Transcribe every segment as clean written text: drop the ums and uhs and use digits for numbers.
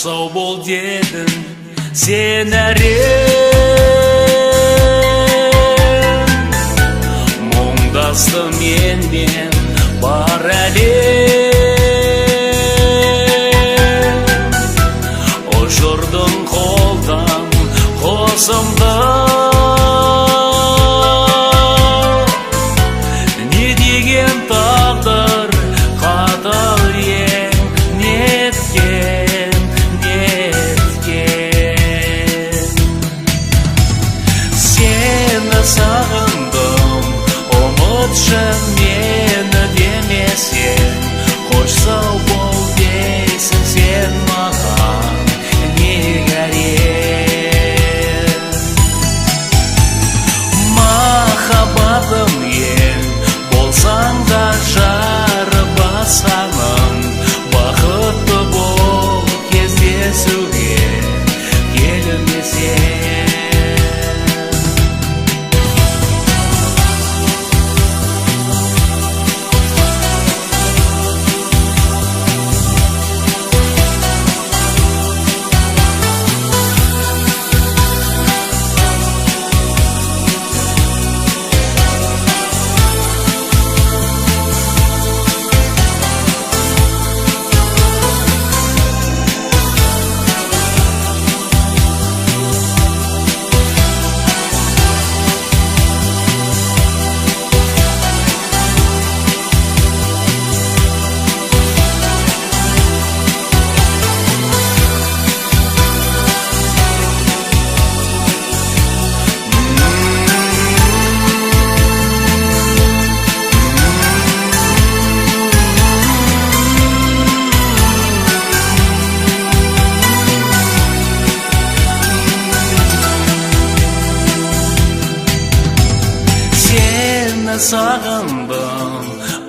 сау бол дедің сен әрең, мұңдасты менмен бар әлем. Ұшырдың қолдан қосымды, не деген тағдыр қатал ең, неткен, неткен. Сені сағындым, ұмытшы мені демесең, қош сау бол дейсің сен маған, не керек. Махаббатым ең болсаң да жары басқаның, бақытты бол кездесуге келмесең. Сағындым,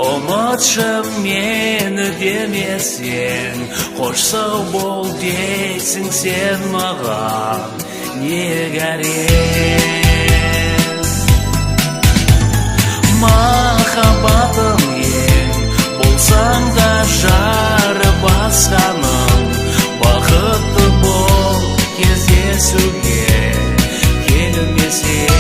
ұмытшы мені демесең, қош сау бол дейсің сен маған, не керек. Махаббатым ең болсаң да жары басқаның, бақытты бол кездесуге келмесең.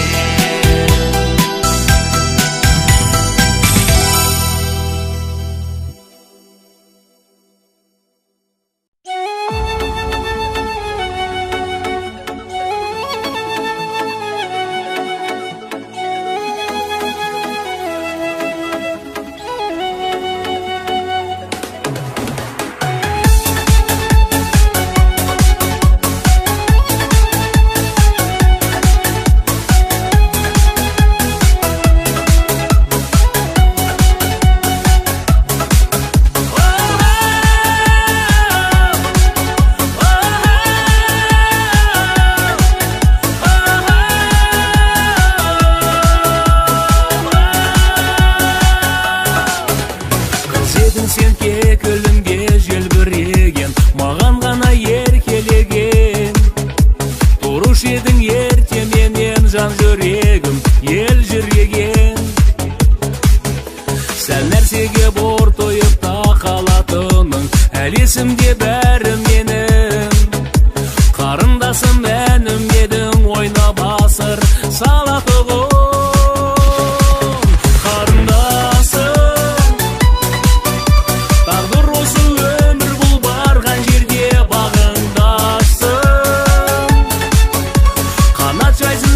Сен кекілімге желбіреген, маған ғана еркелеген. Тұруш едің ертеменен жан жүрегім ел жүреген. Сәл нәрсеге бор тойып тақалатының, әлі есімде бәрі менің. Қарындасым әнім едің, ойнап асыр салатығым.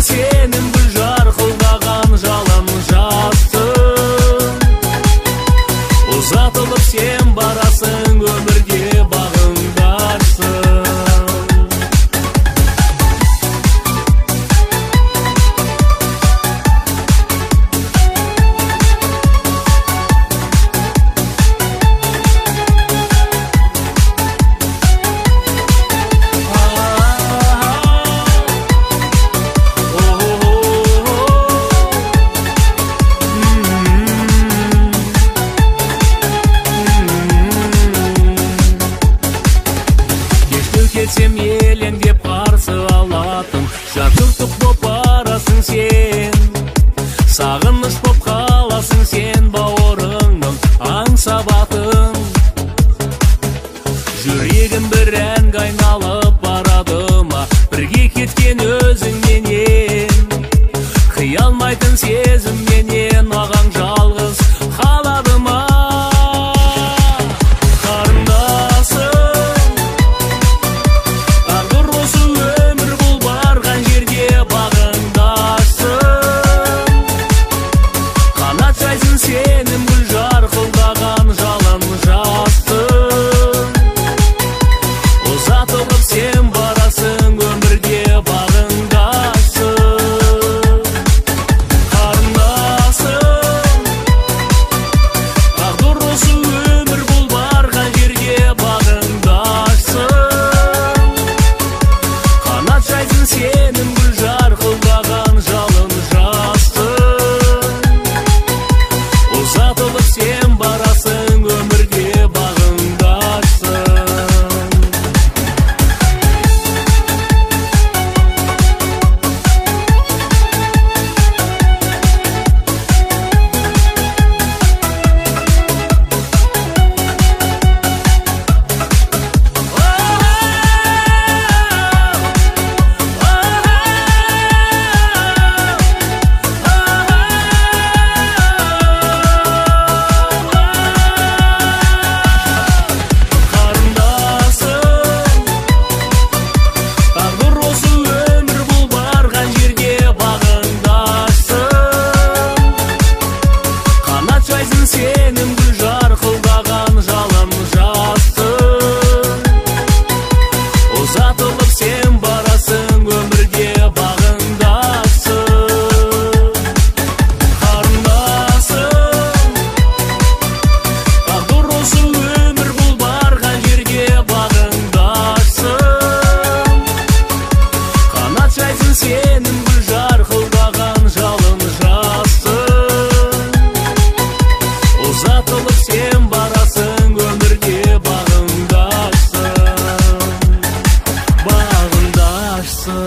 Сенің гүл жарқылдаған жалын жастың, ұзатылып сен барасың өмірге бағыңда. менен ағаң жалғыз қалады ма? Қарындасым, тағдыр осы өмір бұл барған жерге бағындасың. Қанат жайсын сенің гүл жарқылдаған жалын жастың. Ұзатылып сен барасың өмірге бағындасың. Қарындасым, тағдыр осы өмір бұл барған жерге бағындасың. Қанат жайсын сенің гүл жарқылдаған жалын жастың. Ұзатылып сен барасың өмірге бағындасың. Сенің гүл жарқылдаған жалын жастың. Ұзатылып сен барасың өмірге бағындасың. Қарындасым, тағдыр осы өмір бұл барған жерге бағындасың. Қанат жайсын сенің гүл жарқылдаған жалын жастың. Ұзатылып сен барасың өмірге бағындасың. Бағындасың.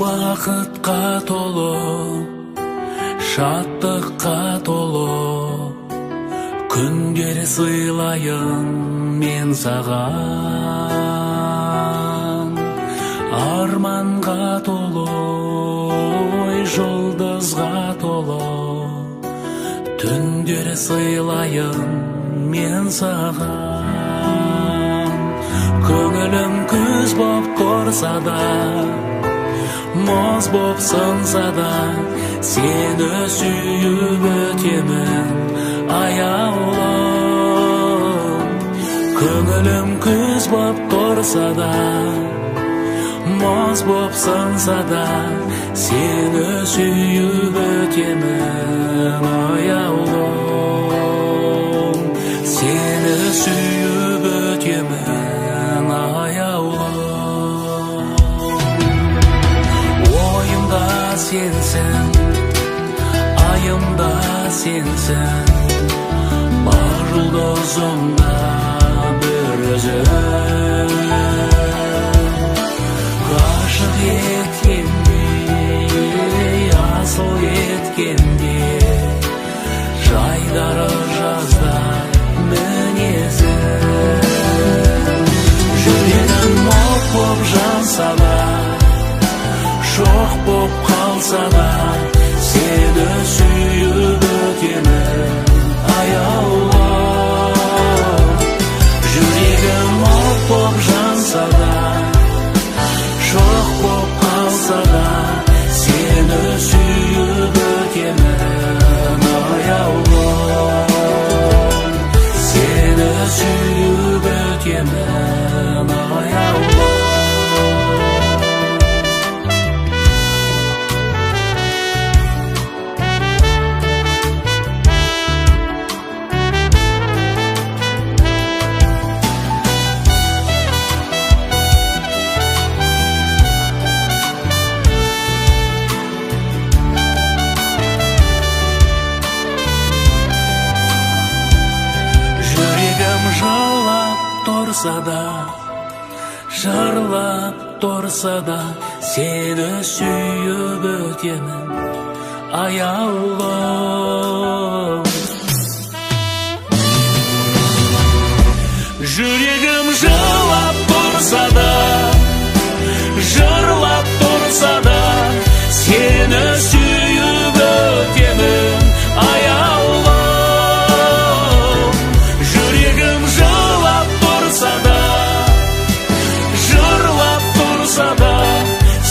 Бақытқа толы, шаттыққа толы күндер сыйлайын мен саған. Арманға толы, жұлдызға толы түндер сыйлайын мен саған. Көңілім күз боп тұрса да, мұз боп сынса да, сені сүйіп өтемін аяулым. Көңілім күз боп тұрса да, мұз боп сынса да, сені сүйіп өтемін аяулым. Сені сүйіп өтемін аяулым. Ойымда сенсің, айымда сенсің, бар жұлдызымда бір өзің. Ғашық еткендей, асыл еткенде, жайдары жазда мінезің. Жүрегім от боп жанса да, жоқ боп қалса да, сені сүйіп өтемін аяулым. Жүрегім от боп жанса да, жоқ боп қалса да, сені сүйіп өтемін аяулым. Сені сүйіп өтемін аяулым. жырлап тұрса да сені сүйіп өтемін аяулым. Жүрегім жылап тұрса да, жырлап тұрса да, сені сүйіп өтемін аяулым. Жүрегім жылап тұрса да, жырлап тұрса да,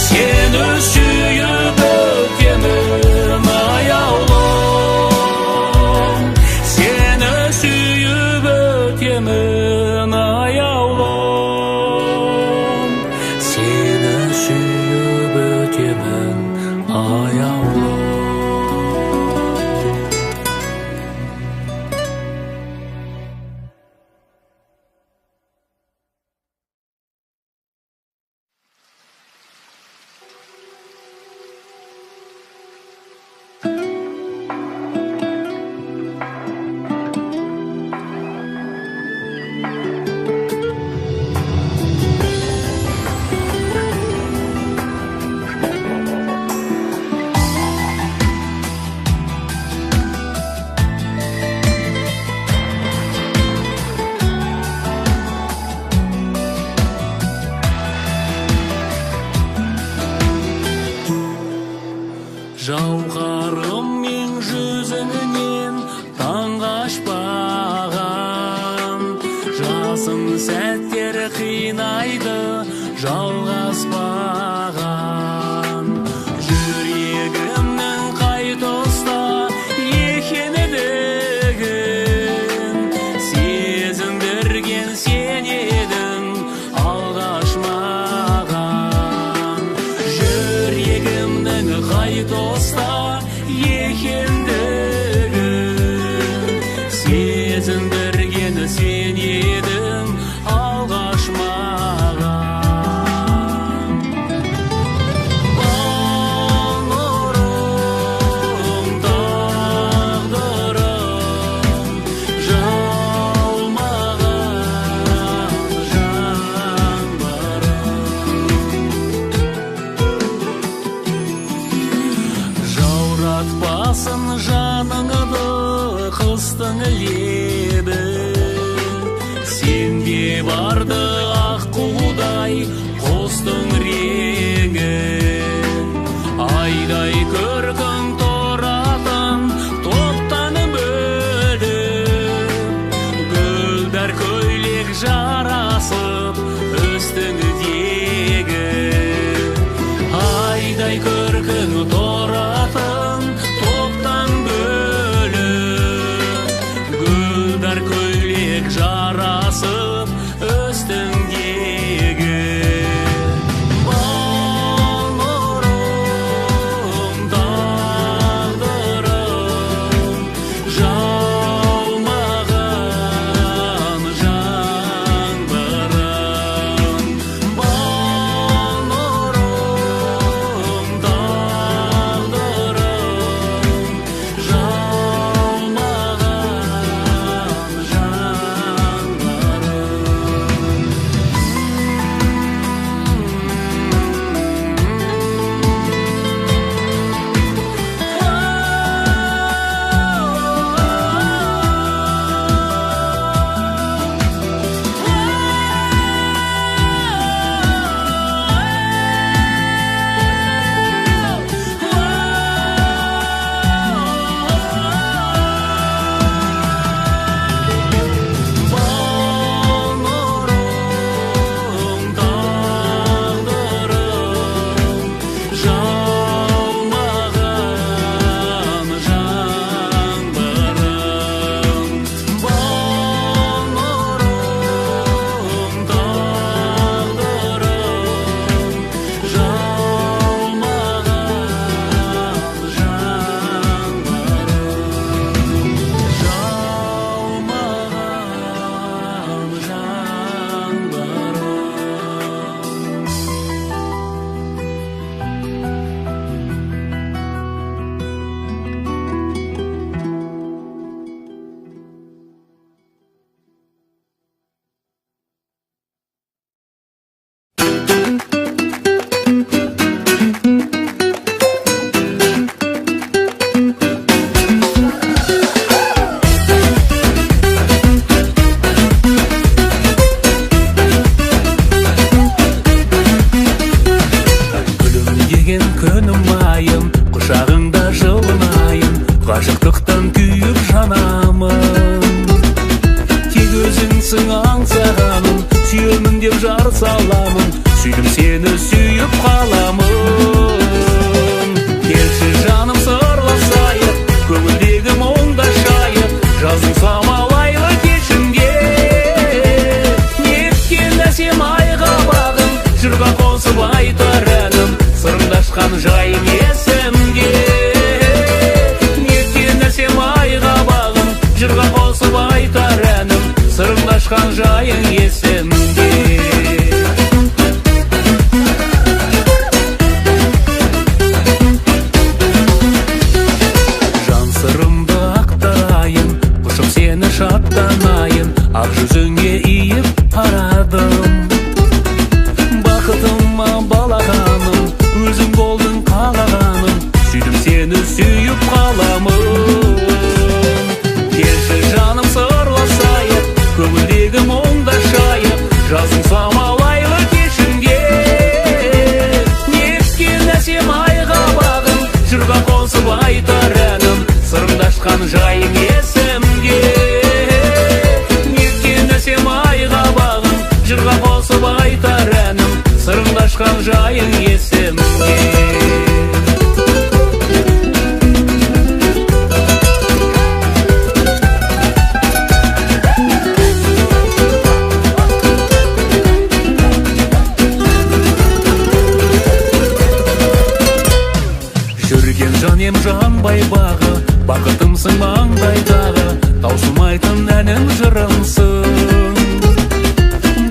сені сүйіп өтемін аяулым. Сені сүйіп өтемін аяулым. Сені сүйіп өтемін аяулым. Жауһарым мен жүзіңнен таң қашпаған, жасын сәттер қинайды жалғаспаған. Жүрегімнің қай тұста екендігін сезіндірген сен едің алғаш маған. Жүрегімнің қай тұста екендігін сезіндірген сен едің алғаш маған. Бауырым, тағдырым, жалмаған жанбарым. Жауратпасын жаныңды қыстың лебі, сенде барды аққудай құстың реңі. Айдай көркің тұратын топтан бөліп, гүлдар көйлек жарасып үстіңдегі. Айдай көркің тұратын топтан бөліп, гүлдар көйлек жарасып үстіңдегі. Бауырым, тағдырым, жалмаған жанбарым. Бауырым, тағдырым, ғашықтықтан күйіп жанамын. Тек өзіңсің аңсағаным, сүйемін деп жар саламын, сүйдім сені сүйіп қаламын. Келші жаным сырласайық, көңілдегі мұңдашайық, жаздың самалайлы кешінде. Неткен әсем айға бағым, жырға қосып айтар әнім, сырыңдашқан жайың есімде. Неткен әсем айға бағым, жырға қосып айтар әнім, сырыңдашқан жайың есімде. Жан сырымды ақтарайын, құшып сені шаттанайын, ақ жүзіңе иіп қарадым. Бақытыма балағаным, өзің болдың қалағаным, сүйдім сені сүйіп қаламын. Келші жаным сырласайық, көңілдегі мұңдашайық, жаздың самалайлы кешінде. Неткен әсем айға бағым, жырға қосып айтар әнім, сырыңдашқан жайың есімде. Неткен әсем айға бағым, жырға қосып айтар әнім, сырыңдашқан жайың есімде. Жүрген жан ем жанбай бағы, бақытымсың маңдайдағы, таусылмайтын әнім жырымсың.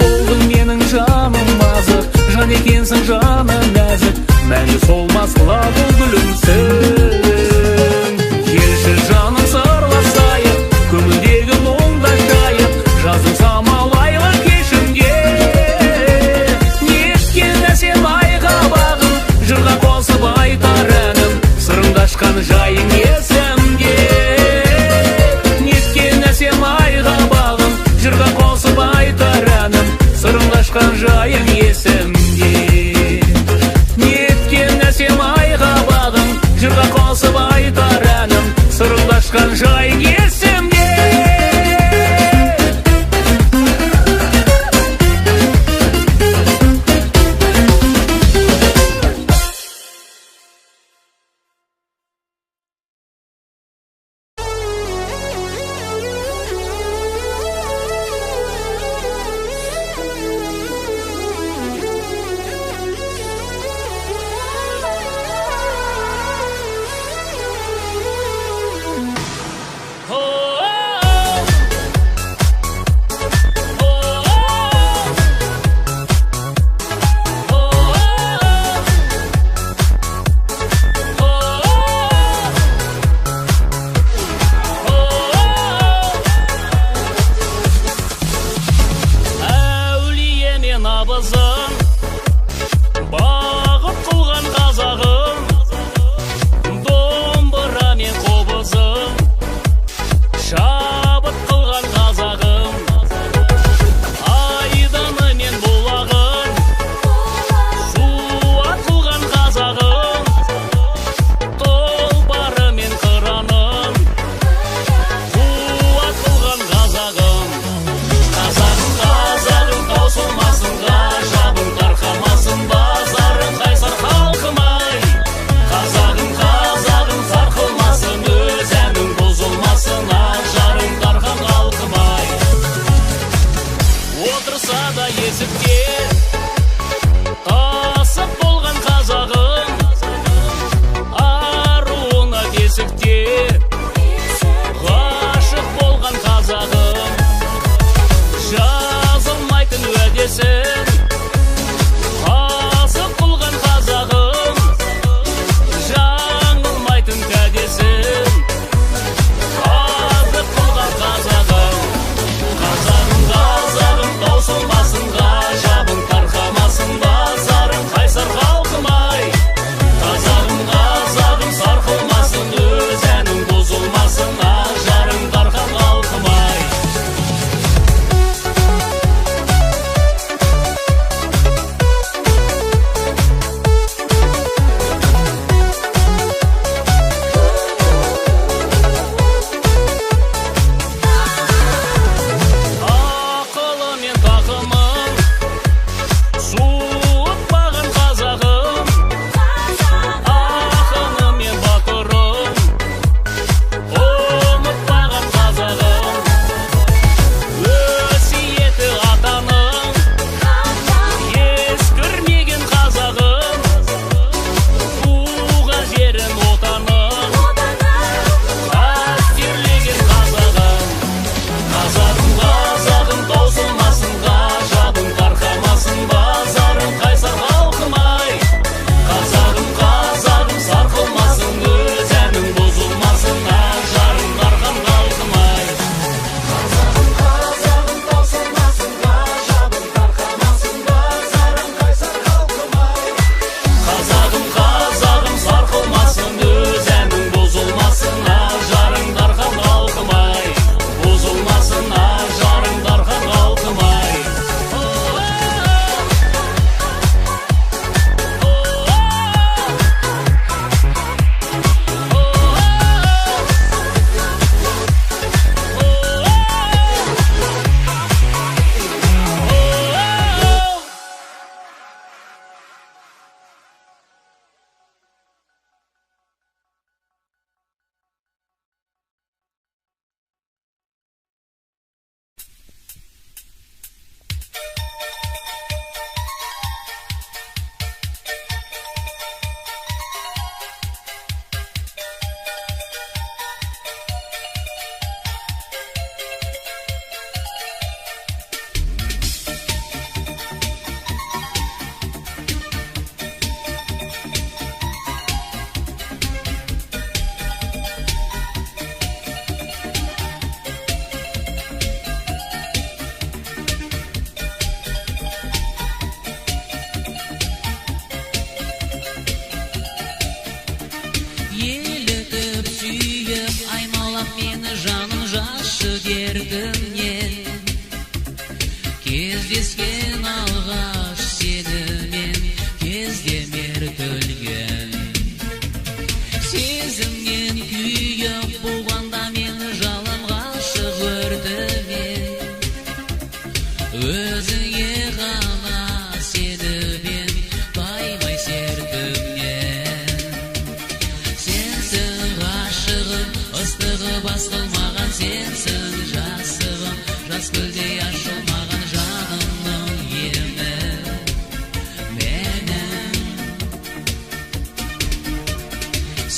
Болдың менің жаным азық, жан екенсің жаным нәзік, мәңгі солмас қылады гүлімсің. Келші жаным сырласайық, көңілдегі мұңдашайық, жаздың самалайлы кешінде. Неткен әсем айға бағым, жырға қосып айтар әнім, сырыңдашқан жайың есімде. Неткен әсем айға бағым, жырға қосып айтар әнім, сырыңдашқан жайың есімде. Неткен әсем айға бағым,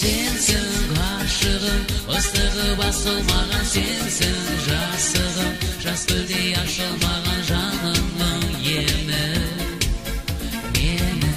Сенсің ғашығым, ыстығы басылмаған сенсің жасығым, жас гүлдей ашылмаған жанымның емі менің.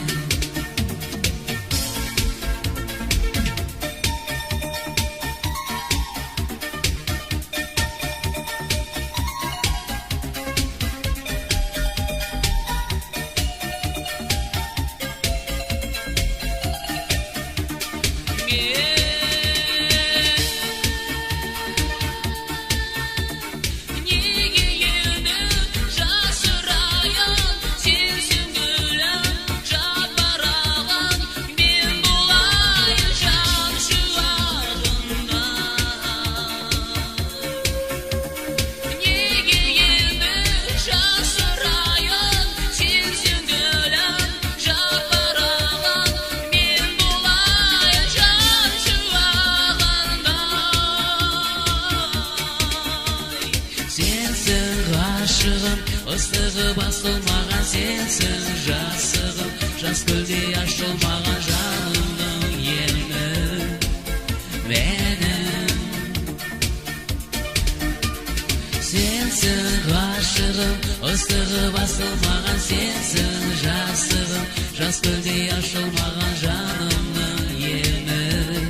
Ыстығы басылмаған сенсің жасығым, жас гүлдей ашылмаған жанымның емі менің. Сенсің ғашығым, ыстығы басылмаған сенсің жасығым, жас гүлдей ашылмаған жанымның емі менің.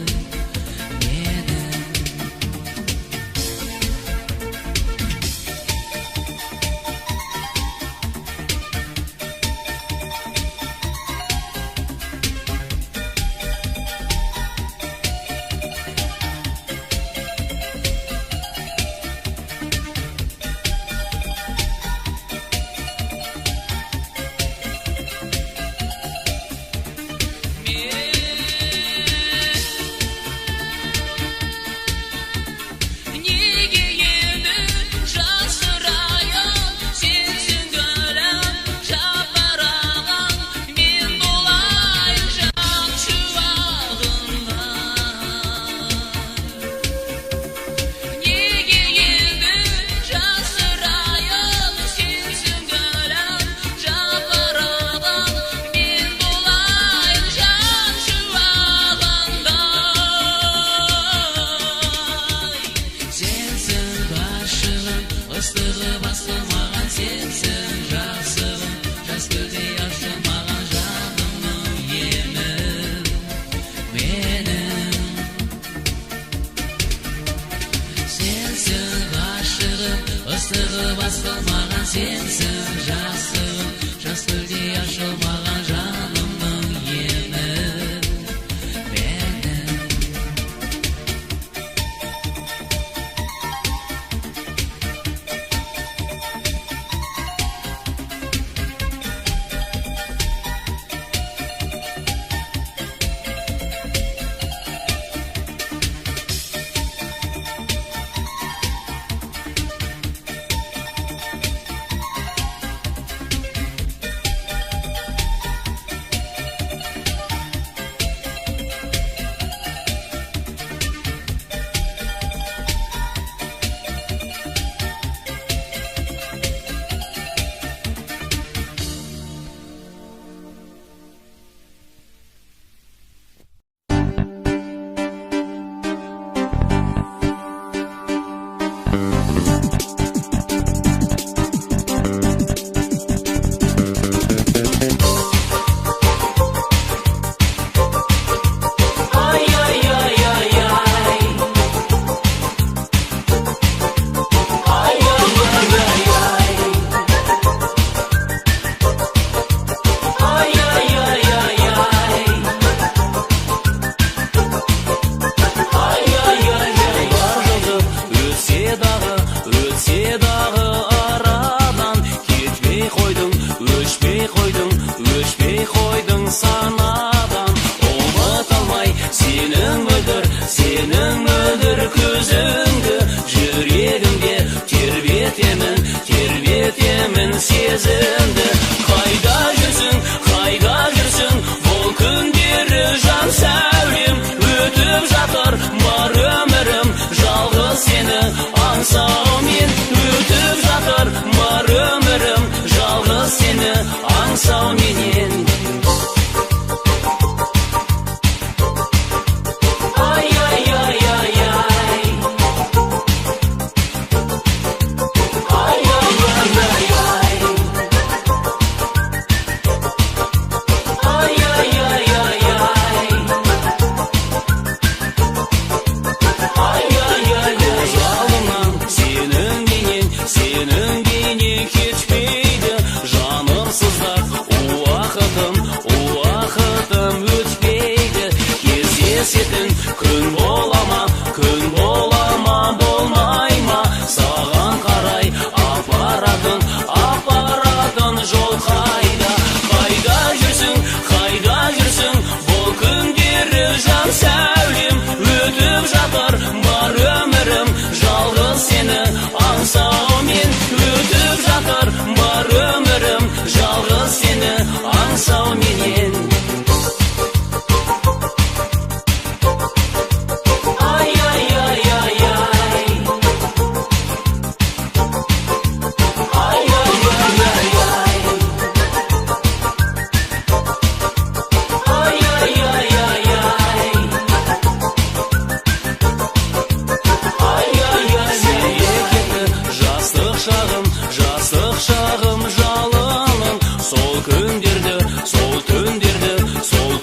Ыстығы басылмаған сенсің жасығым, жас гүлдей ашылмаған жанымның емі менің. Сенсің ғашығым, ыстығы басылмаған сенсің жасығым, жас гүлдей ашылмаған жанымның емі менің. Сезімді қайда жүрсің бұл күндері жан сәулем өтіп жатыр бар өмірім жалғыз сені аңсаумен өтіп жатыр бар өмірім жалғыз сені аңсауменен ұзақ уақытым өтпейді. Кездесетін күн бола ма болмай ма, саған қарай апаратын жол қайда жүрсің бұл күндері жан сәулем, өтіп жатыр бар өмірім жалғыз сені аңсаумен, өтіп жатыр бар өмірім жалғыз сені аңсауменен. Жастық шағым жалыным, сол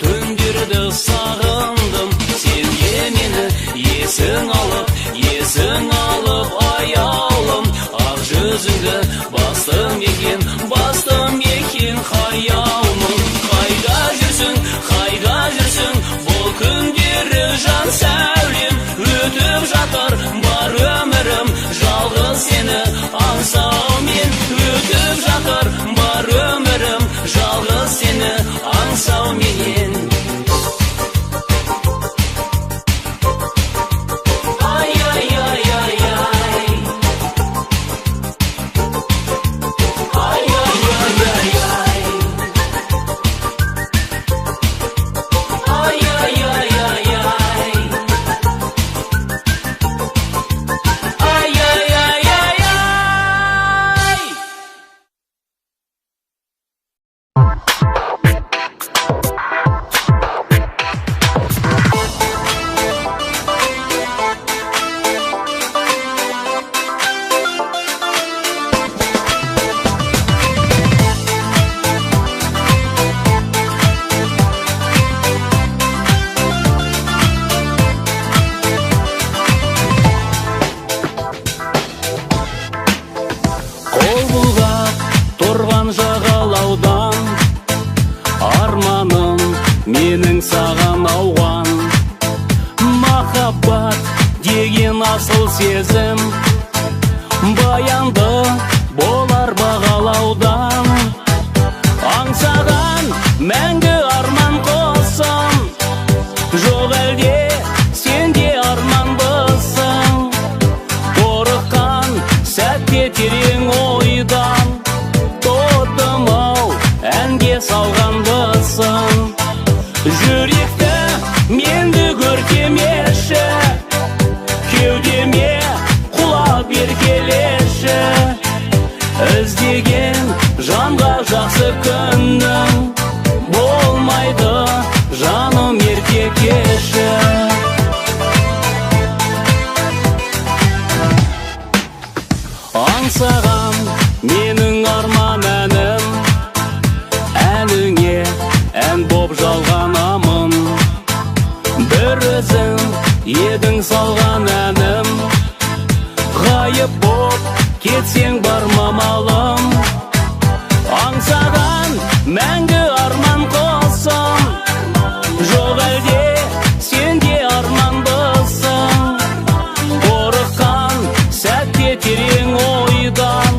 түндерді сағындым. Сенге мені есің алып аяулым, ақ жүзіңді бастым екен қаяумын. Қайда жүрсің бұл күндері жан сәулем, өтіп жатыр бар өмірім жалғыз сені аңсаумен, өтіп жатыр бар өмірім жалғыз сені аңсауменен. Жағалаудан арманым менің саған ауған, махаббат деген асыл сезім баянды болар бағалаудан. Аңсаған мәңгі арман қосым, жоқ әлде сенде арманбысың. Қорыққан сәтте терең ойдан әнге салғанбысың. Жүректі менді көркемеші, кеудеме құлап еркелеші. Іздеген жанға жақсы күннің болмайды, жаным ерте кеші. Аңсаған менің арман әнім, әніңе ән боп жалғанамын. Бір өзің едің салған әнім, ғайып боп кетсең барма малым. Аңсаған мәңгі арман қосым, жоқ әлде сенде арманбысың. Қорыққан сәтте терең ойдан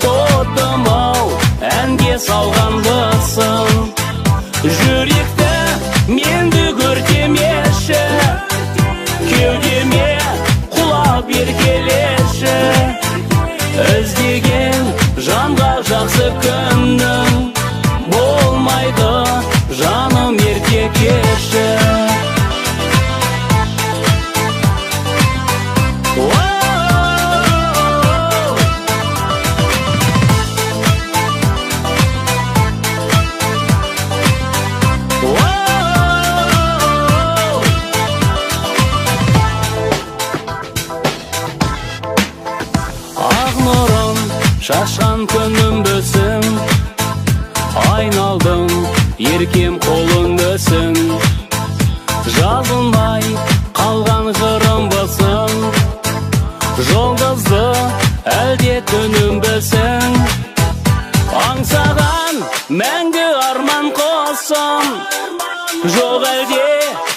тоттым-ау әнге салғанбысың. Жүректі менді көркемеші, кеудеме құлап еркелеші. Іздеген жанға жақсы күннің болмайды, жаным ерте кеші. Шашқан күнім бөсің, айналдың еркем қолың бөсің. Жазылмай қалған жырым бөсің, жұлдызды әлде түнім бөсің. Аңсаған мен мәңгі арман қосым. Жоқ әлде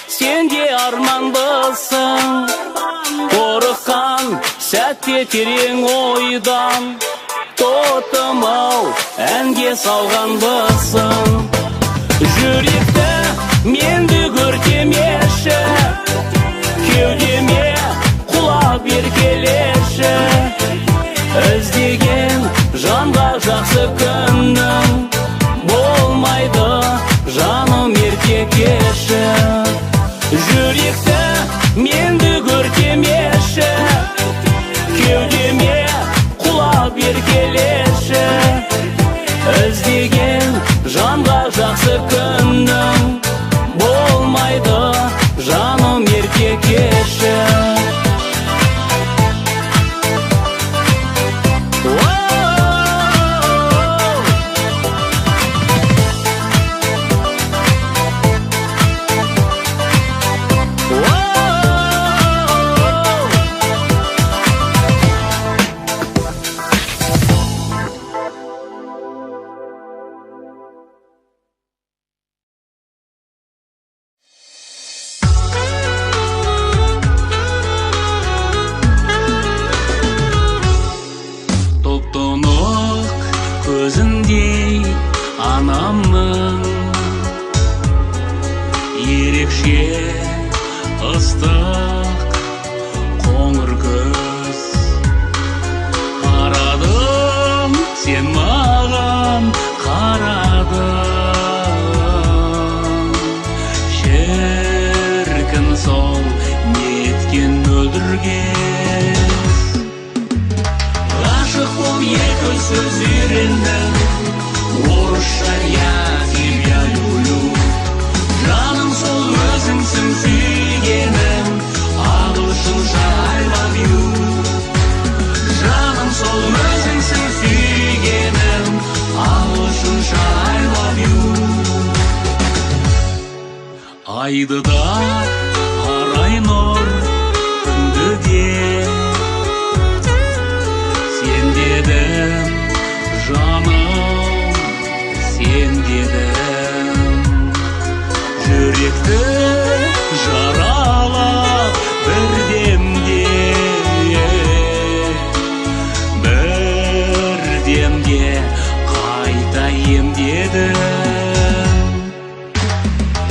сенде арманбысың? Қорыққан сәтте терең ойдан, тотым-ау әнге салғанбысың. Жүректі менді көртемеші, кеудеме құлақ бер келеші. Іздеген жанға жақсы күннің болмайды, жаным ерте кеші. Жүректі менді көртемеші, кеудеме құлақ бер келеші. Іздеген жанға жақсы күннің болмайды, жаным ерте кеші. Көзіндей анамның ерекше ыстық қоңыр көз. Қарадым, сен маған қарадың. Шіркін сол неткен мөлдірген. Ғашық бол екі сөз үйрендім, орысша я тебя люблю. Жаным сол өзіңсің сүйгенім, ағылшынша I love you. Жаным сол өзіңсің сүйгенім, ағылшынша I love you. Айды да арай нұр күнді де сен дедім, жаным сен дедім. Жүректі жаралап бірдемде, бірдемге қайта емдедім.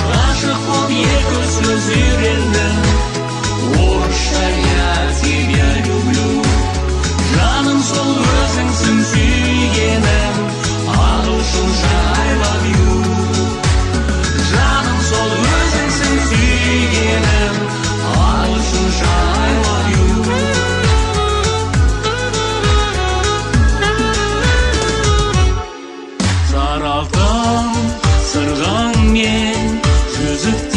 Ғашық болып екі сөз үйрендім, орысша я тебя люблю. Жаным сол өзіңсің сүйгенім, ағылшынша I love you. Жаным сол өзіңсің сүйгенім, ағылшынша I love you. Сары алтын сырғаңмен жүзікте